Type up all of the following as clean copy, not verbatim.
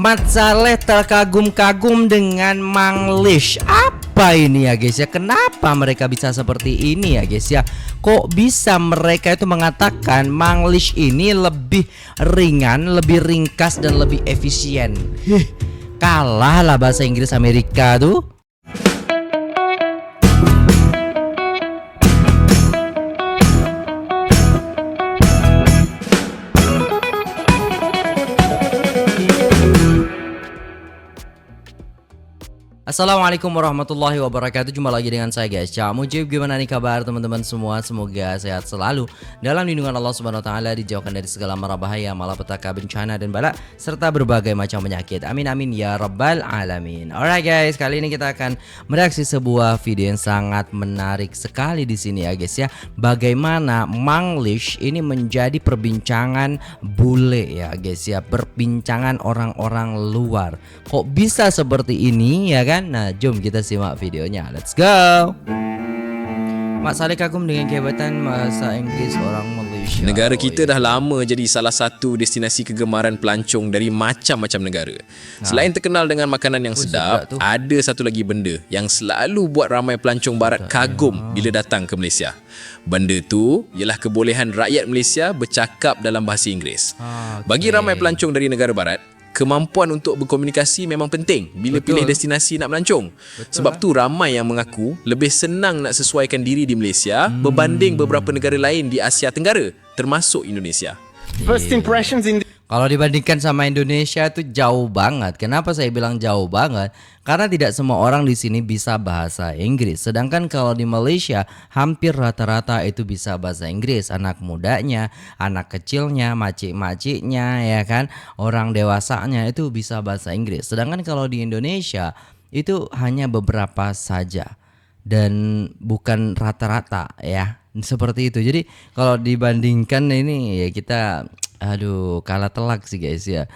Mat Saleh terkagum-kagum dengan Manglish. Apa ini ya guys ya? Kenapa mereka bisa seperti ini ya guys ya? Kok bisa mereka itu mengatakan Manglish ini lebih ringan, lebih ringkas dan lebih efisien? Kalah lah bahasa Inggris Amerika tuh. Assalamualaikum warahmatullahi wabarakatuh. Jumpa lagi dengan saya guys, Cak Mujib. Gimana nih kabar teman-teman semua? Semoga sehat selalu dalam lindungan Allah Subhanahu wa taala, dijauhkan dari segala mara bahaya, malapetaka, bencana dan bala serta berbagai macam penyakit. Amin amin ya rabbal alamin. Alright guys, kali ini kita akan mereaksi sebuah video yang sangat menarik sekali di sini ya guys ya. Bagaimana Manglish ini menjadi perbincangan bule ya guys ya, perbincangan orang-orang luar. Kok bisa seperti ini ya kan? Nah, jom kita simak videonya. Let's go. Mat Saleh kagum dengan kehebatan bahasa Inggris orang Malaysia. Negara kita dah lama jadi salah satu destinasi kegemaran pelancong dari macam-macam negara. Selain terkenal dengan makanan yang sedap, ada satu lagi benda yang selalu buat ramai pelancong barat kagum bila datang ke Malaysia. Benda tu ialah kebolehan rakyat Malaysia bercakap dalam bahasa Inggeris. Bagi ramai pelancong dari negara barat, kemampuan untuk berkomunikasi memang penting bila pilih destinasi nak melancong. Sebab tu ramai yang mengaku lebih senang nak sesuaikan diri di Malaysia berbanding beberapa negara lain di Asia Tenggara, termasuk Indonesia. First impressions in Kalau dibandingkan sama Indonesia itu jauh banget. Kenapa saya bilang jauh banget? Karena tidak semua orang di sini bisa bahasa Inggris. Sedangkan kalau di Malaysia hampir rata-rata itu bisa bahasa Inggris. Anak mudanya, anak kecilnya, macik-maciknya ya kan, orang dewasanya itu bisa bahasa Inggris. Sedangkan kalau di Indonesia itu hanya beberapa saja dan bukan rata-rata ya. Seperti itu. Jadi kalau dibandingkan ini ya kita kalah telak sih guys ya.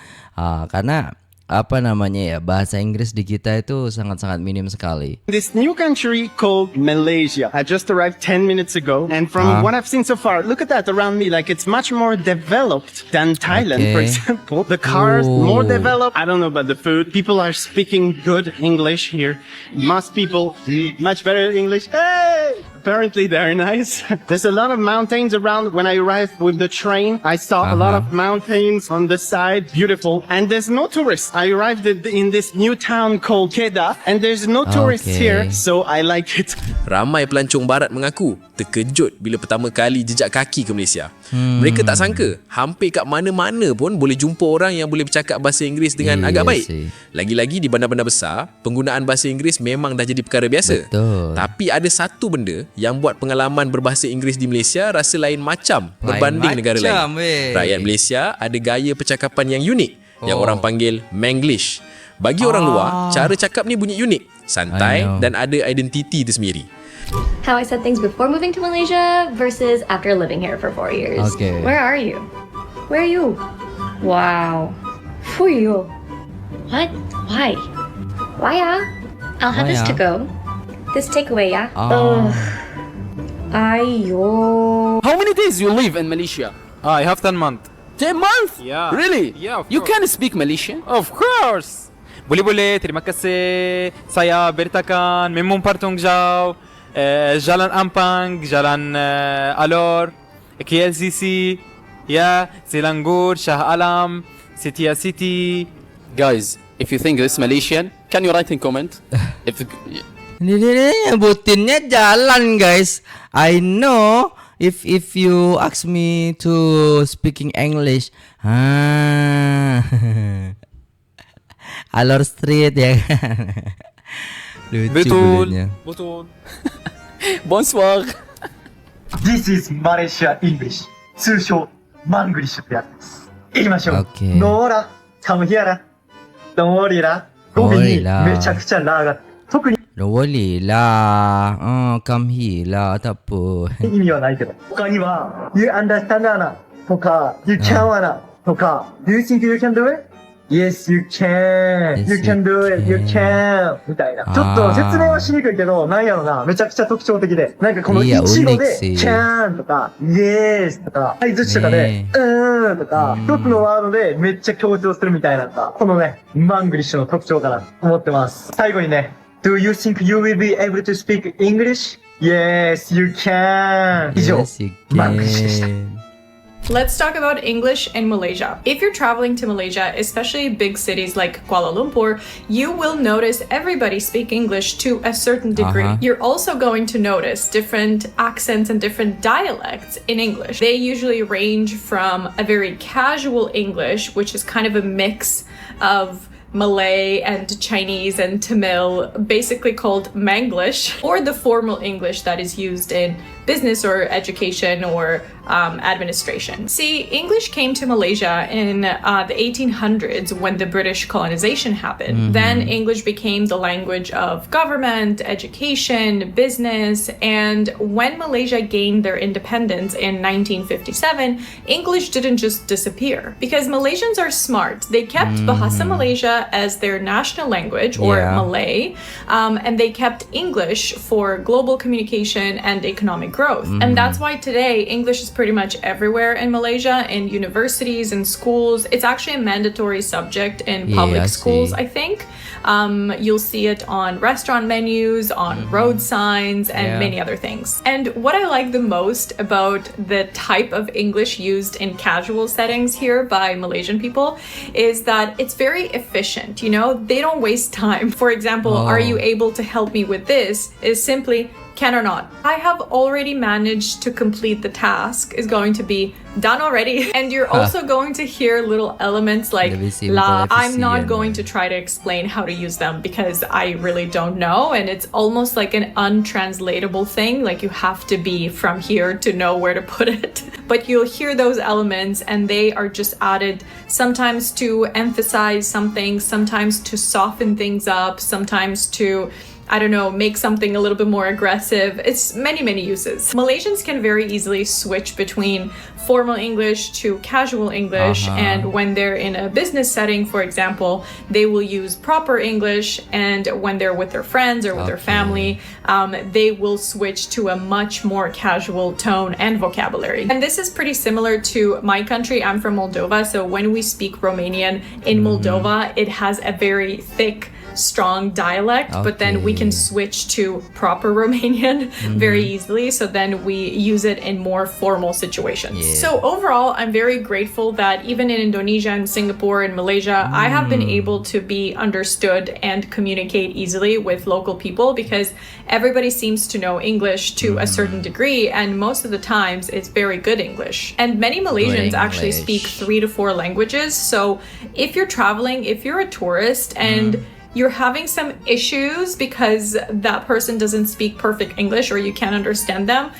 Karena apa namanya ya, bahasa Inggris di kita itu sangat-sangat minim sekali. this new country called Malaysia. I just arrived 10 minutes ago, and from what I've seen so far, look at that around me. Like, it's much more developed than Thailand, for example. The cars more developed. I don't know about the food. People are speaking good English here. Most people much better English. Hey! Apparently they're nice. There's a lot of mountains around. When I arrived with the train, I saw a lot of mountains on the side. Beautiful. And there's no tourists. I arrived in this new town called Kedah, and there's no tourists here, so I like it. Ramai pelancong barat mengaku terkejut bila pertama kali jejak kaki ke Malaysia. Mereka tak sangka hampir kat mana-mana pun boleh jumpa orang yang boleh bercakap bahasa Inggeris dengan agak baik. Lagi-lagi di bandar-bandar besar, penggunaan bahasa Inggeris memang dah jadi perkara biasa. Tapi ada satu benda yang buat pengalaman berbahasa Inggeris di Malaysia rasa lain macam berbanding negara lain. Rakyat Malaysia ada gaya percakapan yang unik yang orang panggil Manglish. Bagi orang luar, cara cakap ni bunyi unik, santai dan ada identiti tersendiri. How I said things before moving to Malaysia versus after living here for 4 years. Okay. Where are you? Where are you? Wow. Who are you? What? Why? Why I'll have this to go. This takeaway Ayo. How many days you live in Malaysia? I have 10 months. 10 months? Yeah. Really? Yeah, of You course. can speak Malaysian? Of course. Boleh-boleh, terima kasih. Saya beritakan memang partong jauh. Jalan Ampang, Jalan Alor, KLCC, ya, Selangor, Shah Alam, Setia City. Guys, if you think this Malaysian, can you write in comment? If Ini nyebutinnya jalan guys. I know if you ask me to speaking English, Alor Street ya kan. Lucu budenya. Betul. Bonsoir. This is Malaysia English. 通称マングリッシュってやつです。行きましょう。 Okay. ノーラ、カムヒアラ、ドンオリラ、語尾にめちゃくちゃラーが特に Wali lah, come lah, tak apa. 意味はないけど。他には You understand Anna とか You can Anna とか Do you think you can do it? Yes, you can. Yes, You can do it. You can. みたいな。ちょっと説明はしにくいけど、なんやろな、めちゃくちゃ特徴的で。なんかこのいや一語で、 unik sih. can とか、yes とか、相槌とかで、とか、一つのワードでめっちゃ強調するみたいなのが、このね、マングリッシュの特徴かなと思ってます。最後にね、Do you think you will be able to speak English? Yes, you can. 以上、 Yes, you マングリッシュでした。 can. Let's talk about English in Malaysia. If you're traveling to Malaysia, especially big cities like Kuala Lumpur, you will notice everybody speak English to a certain degree. You're also going to notice different accents and different dialects in English. They usually range from a very casual English, which is kind of a mix of Malay and Chinese and Tamil, basically called Manglish, or the formal English that is used in business or education or administration. See, English came to Malaysia in the 1800s when the British colonization happened. Then English became the language of government, education, business, and when Malaysia gained their independence in 1957, English didn't just disappear because Malaysians are smart. They kept Bahasa Malaysia as their national language, or Malay, and they kept English for global communication and economic growth. And that's why today English is pretty much everywhere in Malaysia, in universities and schools. It's actually a mandatory subject in public schools, I think. You'll see it on restaurant menus, on road signs, and many other things. And what I like the most about the type of English used in casual settings here by Malaysian people is that it's very efficient. You know, they don't waste time. For example, are you able to help me with this? Is simply can or not. I have already managed to complete the task is going to be done already. And you're also going to hear little elements like la. I'm not going to try to explain how to use them because I really don't know. And it's almost like an untranslatable thing. Like you have to be from here to know where to put it. But you'll hear those elements and they are just added sometimes to emphasize something, sometimes to soften things up, sometimes to make something a little bit more aggressive. It's many uses. Malaysians can very easily switch between formal English to casual English, and when they're in a business setting, for example, they will use proper English, and when they're with their friends or with their family, they will switch to a much more casual tone and vocabulary. And this is pretty similar to my country. I'm from Moldova, so when we speak Romanian in Moldova, it has a very thick, strong dialect, but then we can switch to proper Romanian very easily, so then we use it in more formal situations. So overall, I'm very grateful that even in Indonesia and Singapore and Malaysia, I have been able to be understood and communicate easily with local people because everybody seems to know English to a certain degree, and most of the times it's very good English. And many Malaysians actually speak 3 to 4 languages, so if you're traveling, if you're a tourist and you're having some issues because that person doesn't speak perfect English or you can't understand them,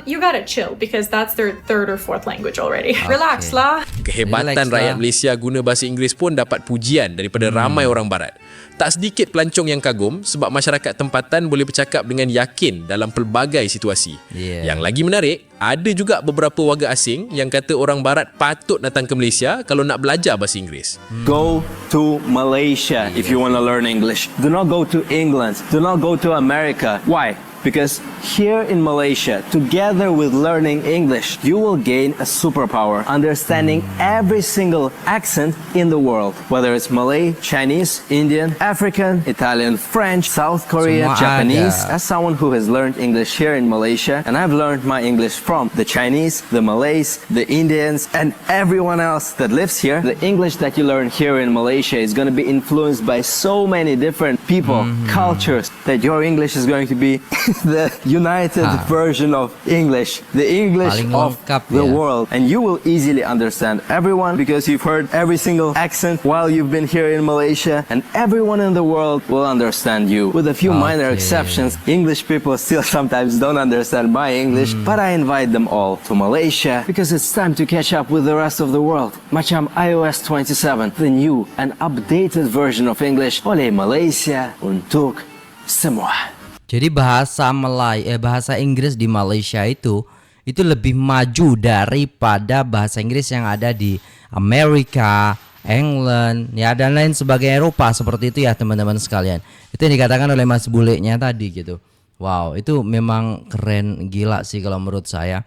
you gotta chill because that's their 3rd or 4th language already. Relax lah. Kehebatan rakyat Malaysia guna bahasa Inggeris pun dapat pujian daripada ramai orang barat. Tak sedikit pelancong yang kagum sebab masyarakat tempatan boleh bercakap dengan yakin dalam pelbagai situasi. Yang lagi menarik, ada juga beberapa warga asing yang kata orang barat patut datang ke Malaysia kalau nak belajar bahasa Inggeris. Go to Malaysia if you want to learn English. Do not go to England. Do not go to America. Why? Because here in Malaysia, together with learning English, you will gain a superpower, understanding every single accent in the world. Whether it's Malay, Chinese, Indian, African, Italian, French, South Korean, Japanese. As someone who has learned English here in Malaysia, and I've learned my English from the Chinese, the Malays, the Indians, and everyone else that lives here, the English that you learn here in Malaysia is going to be influenced by so many different people, cultures, that your English is going to be the united version of English, the English of the world, and you will easily understand everyone because you've heard every single accent while you've been here in Malaysia, and everyone in the world will understand you. With a few minor exceptions, English people still sometimes don't understand my English, but I invite them all to Malaysia because it's time to catch up with the rest of the world. Macam iOS 27, the new and updated version of English oleh Malaysia untuk semua. Jadi bahasa Inggris di Malaysia itu lebih maju daripada bahasa Inggris yang ada di Amerika, England, ya dan lain sebagainya, Eropa seperti itu ya teman-teman sekalian. Itu yang dikatakan oleh Mas Bulenya tadi gitu. Wow, itu memang keren gila sih kalau menurut saya.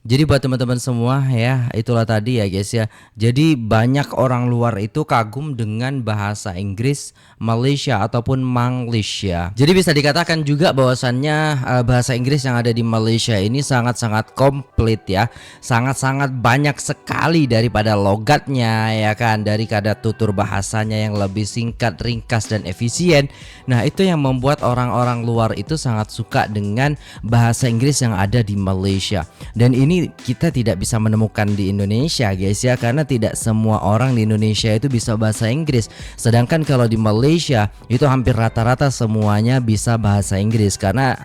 Jadi buat teman-teman semua ya, itulah tadi ya guys ya. Jadi banyak orang luar itu kagum dengan bahasa Inggris Malaysia ataupun Manglish ya. Jadi bisa dikatakan juga bahwasannya bahasa Inggris yang ada di Malaysia ini sangat-sangat komplit ya. Sangat-sangat banyak sekali daripada logatnya ya kan, daripada tutur bahasanya yang lebih singkat, ringkas dan efisien. Nah, itu yang membuat orang-orang luar itu sangat suka dengan bahasa Inggris yang ada di Malaysia. Dan ini kita tidak bisa menemukan di Indonesia guys ya, karena tidak semua orang di Indonesia itu bisa bahasa Inggris. Sedangkan kalau di Malaysia itu hampir rata-rata semuanya bisa bahasa Inggris, karena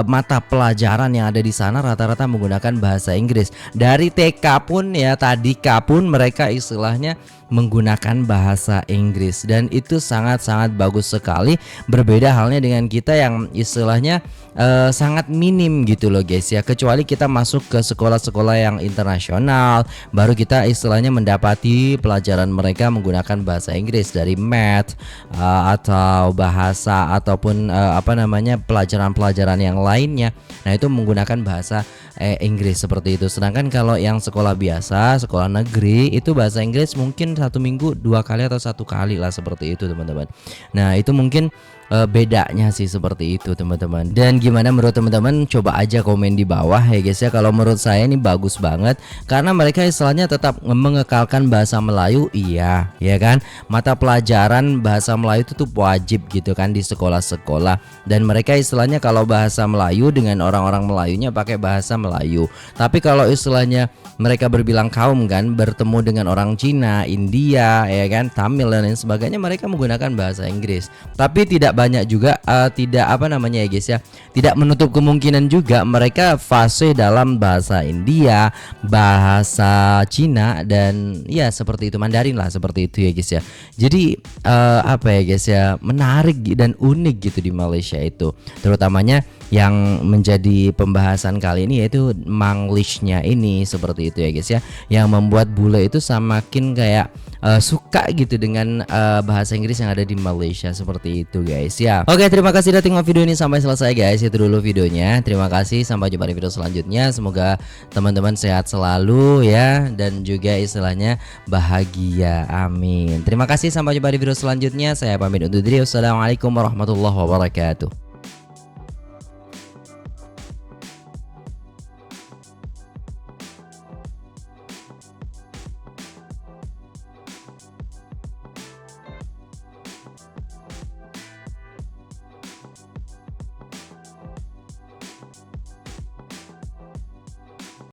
mata pelajaran yang ada di sana rata-rata menggunakan bahasa Inggris. Dari TK pun ya, tadika pun mereka istilahnya menggunakan bahasa Inggris, dan itu sangat-sangat bagus sekali. Berbeda halnya dengan kita yang istilahnya sangat minim gitu loh guys ya. Kecuali kita masuk ke sekolah-sekolah yang internasional, baru kita istilahnya mendapati pelajaran mereka menggunakan bahasa Inggris, dari math atau bahasa ataupun pelajaran-pelajaran yang lainnya. Nah, itu menggunakan bahasa Inggris seperti itu. Sedangkan kalau yang sekolah biasa, sekolah negeri, itu bahasa Inggris mungkin 1 minggu 2 kali atau 1 kali lah seperti itu teman-teman. Nah, itu mungkin bedanya sih seperti itu teman-teman. Dan gimana menurut teman-teman? Coba aja komen di bawah ya guys ya. Kalau menurut saya ini bagus banget, karena mereka istilahnya tetap mengekalkan bahasa Melayu. Iya ya kan, mata pelajaran bahasa Melayu itu tuh wajib gitu kan di sekolah-sekolah. Dan mereka istilahnya kalau bahasa Melayu dengan orang-orang Melayunya pakai bahasa Melayu. Tapi kalau istilahnya mereka berbilang kaum kan, bertemu dengan orang Cina, India ya kan, Tamil dan lain sebagainya, mereka menggunakan bahasa Inggris. Tapi tidak banyak juga tidak ya guys ya, tidak menutup kemungkinan juga mereka fase dalam bahasa India, bahasa Cina, dan ya seperti itu, Mandarin lah seperti itu ya guys ya. Jadi ya guys ya, menarik dan unik gitu di Malaysia itu, terutamanya yang menjadi pembahasan kali ini yaitu Manglishnya ini seperti itu ya guys ya, yang membuat bule itu semakin kayak suka gitu dengan bahasa Inggris yang ada di Malaysia seperti itu guys ya. Oke, terima kasih udah tengok video ini sampai selesai guys. Itu dulu videonya. Terima kasih, sampai jumpa di video selanjutnya. Semoga teman-teman sehat selalu ya, dan juga istilahnya bahagia. Amin. Terima kasih, sampai jumpa di video selanjutnya. Saya pamit undur diri. Wassalamualaikum warahmatullahi wabarakatuh.